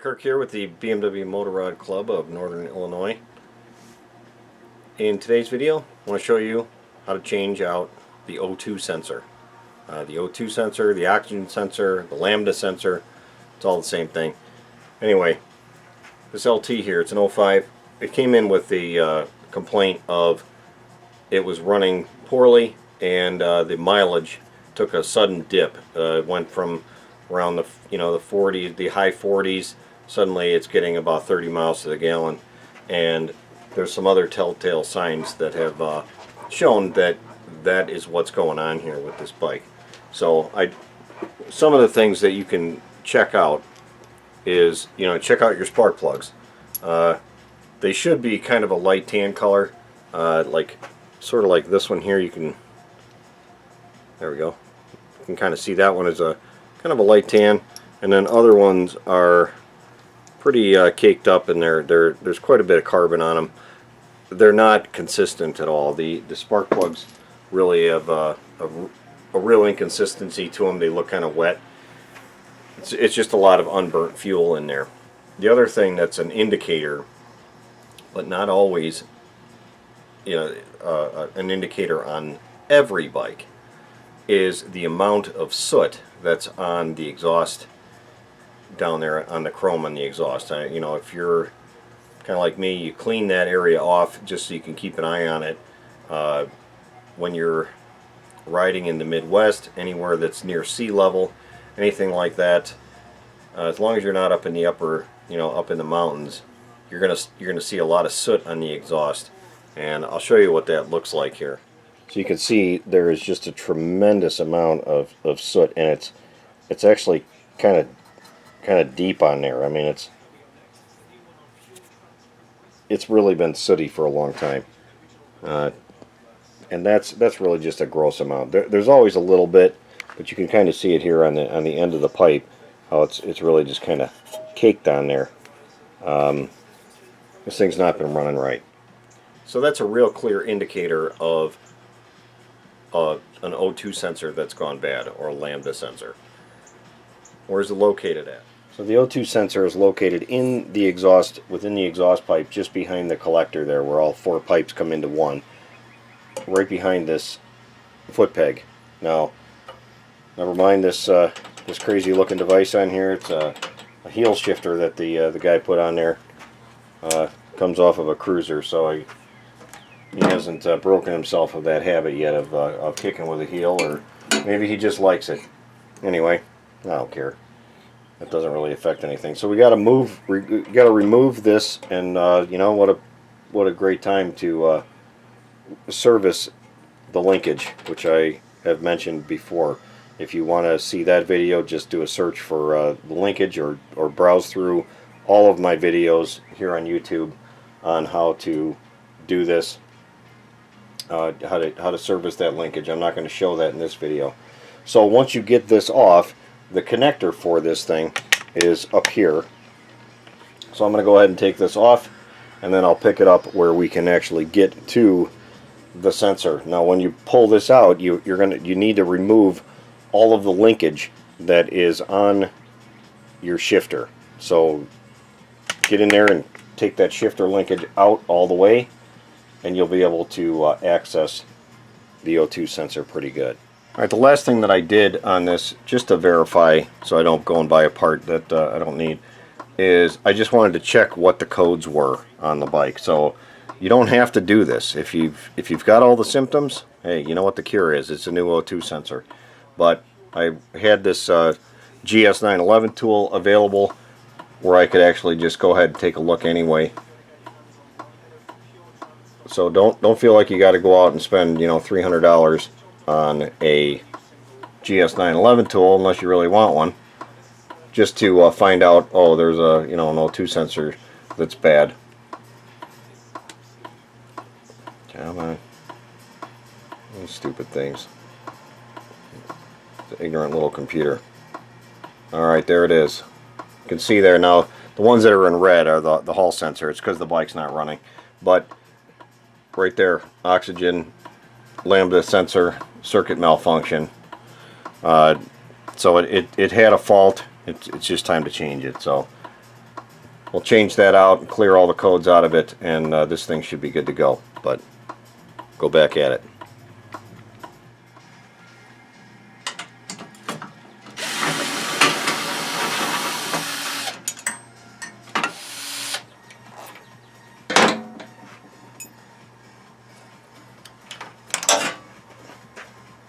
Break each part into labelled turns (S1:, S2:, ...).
S1: Kirk here with the BMW Motorrad Club of Northern Illinois. In today's video, I want to show you how to change out the O2 sensor. The O2 sensor, the oxygen sensor, the Lambda sensor, it's all the same thing. Anyway, this LT here, it's an 05. It came in with the complaint of it was running poorly and the mileage took a sudden dip. It went from around the the 40s, the high 40s. Suddenly it's getting about 30 miles to the gallon, and there's some other telltale signs that have shown that that is what's going on here with this bike. So some of the things that you can check out is, check out your spark plugs. They should be kind of a light tan color, sort of like this one here. There we go. You can kind of see that one as a kind of a light tan, and then other ones are pretty caked up, and there's quite a bit of carbon on them. They're not consistent at all. The spark plugs really have a real inconsistency to them. They look kind of wet. It's just a lot of unburnt fuel in there. The other thing that's an indicator, but not always an indicator on every bike, is the amount of soot that's on the exhaust down there, on the chrome on the exhaust. If you're kind of like me, you clean that area off just so you can keep an eye on it. When you're riding in the Midwest, anywhere that's near sea level, anything like that, as long as you're not up in the upper, up in the mountains, you're gonna see a lot of soot on the exhaust, and I'll show you what that looks like here. So you can see there is just a tremendous amount of soot, and it's actually kind of deep on there. I mean, it's really been sooty for a long time, and that's really just a gross amount. There's always a little bit, but you can kind of see it here on the end of the pipe, how it's really just kind of caked on there. This thing's not been running right. So that's a real clear indicator of an O2 sensor that's gone bad, or a Lambda sensor. Where is it located at? So the O2 sensor is located in the exhaust, within the exhaust pipe, just behind the collector there, where all four pipes come into one, right behind this foot peg. Now, never mind this this crazy looking device on here. It's a heel shifter that the guy put on there. Comes off of a cruiser, so he hasn't broken himself of that habit yet of kicking with a heel, or maybe he just likes it. Anyway, I don't care. That doesn't really affect anything. So we got to remove this, and what a great time to service the linkage, which I have mentioned before. If you want to see that video, just do a search for the linkage, or browse through all of my videos here on YouTube on how to do this. How to service that linkage. I'm not going to show that in this video. So once you get this off, the connector for this thing is up here. So I'm going to go ahead and take this off, and then I'll pick it up where we can actually get to the sensor. Now when you pull this out, you need to remove all of the linkage that is on your shifter. So get in there and take that shifter linkage out all the way, and you'll be able to access the O2 sensor pretty good. Alright, the last thing that I did on this, just to verify so I don't go and buy a part that I don't need, is I just wanted to check what the codes were on the bike. So you don't have to do this. If you've got all the symptoms, hey, you know what the cure is. It's a new O2 sensor. But I had this GS911 tool available where I could actually just go ahead and take a look anyway. So don't feel like you got to go out and spend $300 on a GS911 tool unless you really want one, just to find out, oh, there's an O2 sensor that's bad. Come on, these stupid things. It's an ignorant little computer. All right, there it is. You can see there now. The ones that are in red are the hall sensor. It's because the bike's not running, but right there, oxygen, Lambda sensor, circuit malfunction. So it had a fault. It's just time to change it. So we'll change that out and clear all the codes out of it, and this thing should be good to go. But go back at it.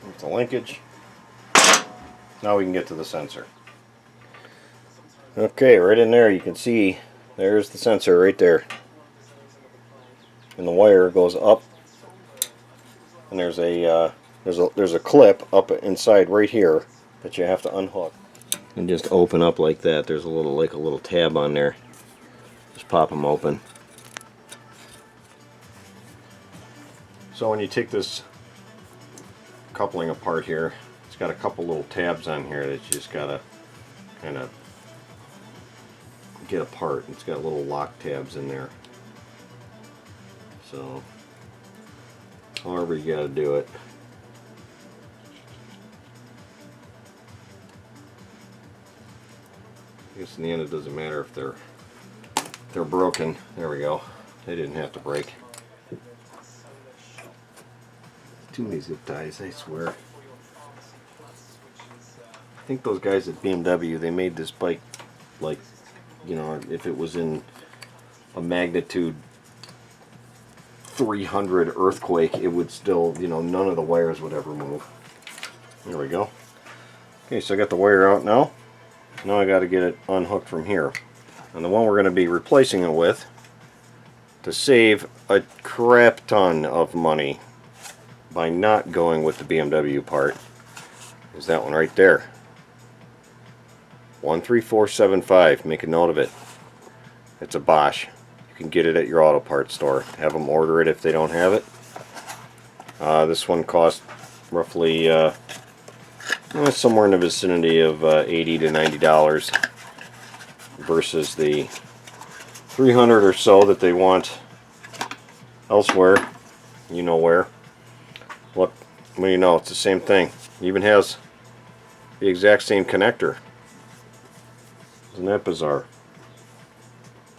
S1: There's the linkage. Now we can get to the sensor. Okay, right in there you can see there's the sensor right there. And the wire goes up, and there's a clip up inside right here that you have to unhook and just open up like that. There's a little tab on there. Just pop them open. So when you take this coupling apart here, it's got a couple little tabs on here that you just gotta kind of get apart. It's got little lock tabs in there. So however you gotta do it. I guess in the end it doesn't matter if they're broken. There we go. They didn't have to break. Too many zip ties, I swear. I think those guys at BMW, they made this bike like, you know, if it was in a magnitude 300 earthquake, it would still, you know, none of the wires would ever move. There we go. Okay, so I got the wire out now. Now I got to get it unhooked from here. And the one we're going to be replacing it with, to save a crap ton of money by not going with the BMW part, is that one right there. 13475. Make a note of it. It's a Bosch. You can get it at your auto parts store. Have them order it if they don't have it. This one cost roughly somewhere in the vicinity of $80 to $90 versus the $300 or so that they want elsewhere. You know where. Look, well, you know, it's the same thing. It even has the exact same connector. Isn't that bizarre?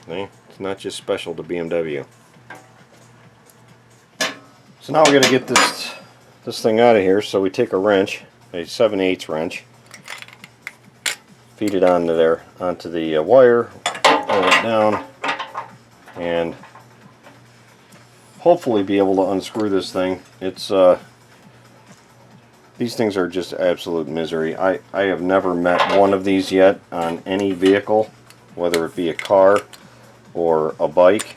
S1: See? It's not just special to BMW. So now we're going to get this thing out of here. So we take a wrench, a 7/8 wrench, feed it onto there, onto the wire, pull it down, and hopefully be able to unscrew this thing. It's these things are just absolute misery. I have never met one of these yet on any vehicle, whether it be a car or a bike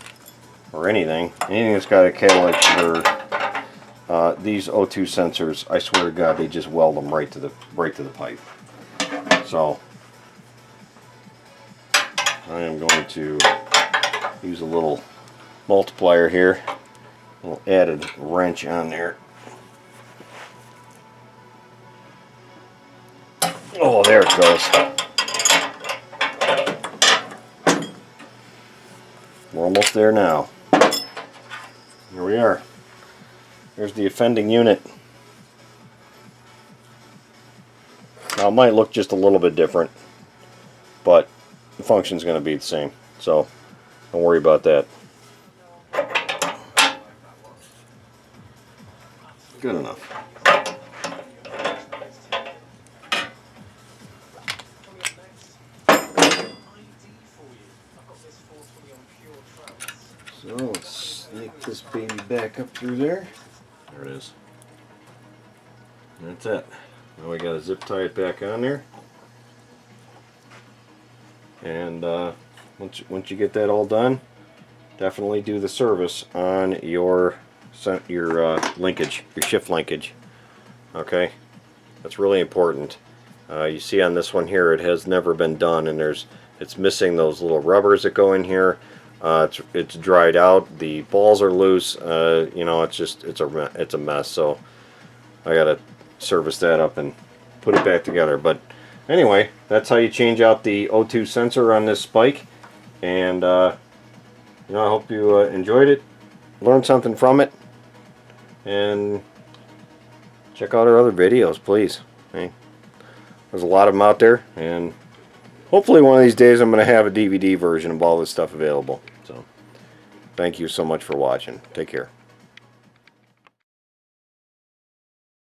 S1: or anything that's got a catalytic converter. These O2 sensors, I swear to God, they just weld them right to the pipe. So I am going to use a little multiplier here, a little added wrench on there. Oh, there it goes. We're almost there now. Here we are. There's the offending unit. Now it might look just a little bit different, but the function's going to be the same, so don't worry about that. Good enough. So let's snake this baby back up through there. There it is. That's it. Now we got to zip tie it back on there. And once you get that all done, definitely do the service on your linkage, your shift linkage. Okay, that's really important. You see on this one here, it has never been done, and it's missing those little rubbers that go in here. It's dried out. The balls are loose. You know, it's a mess. So I gotta service that up and put it back together. But anyway, that's how you change out the O2 sensor on this bike. And you know, I hope you enjoyed it, learned something from it, and check out our other videos, please. Okay? There's a lot of them out there, and hopefully one of these days I'm going to have a DVD version of all this stuff available. So, thank you so much for watching. Take care.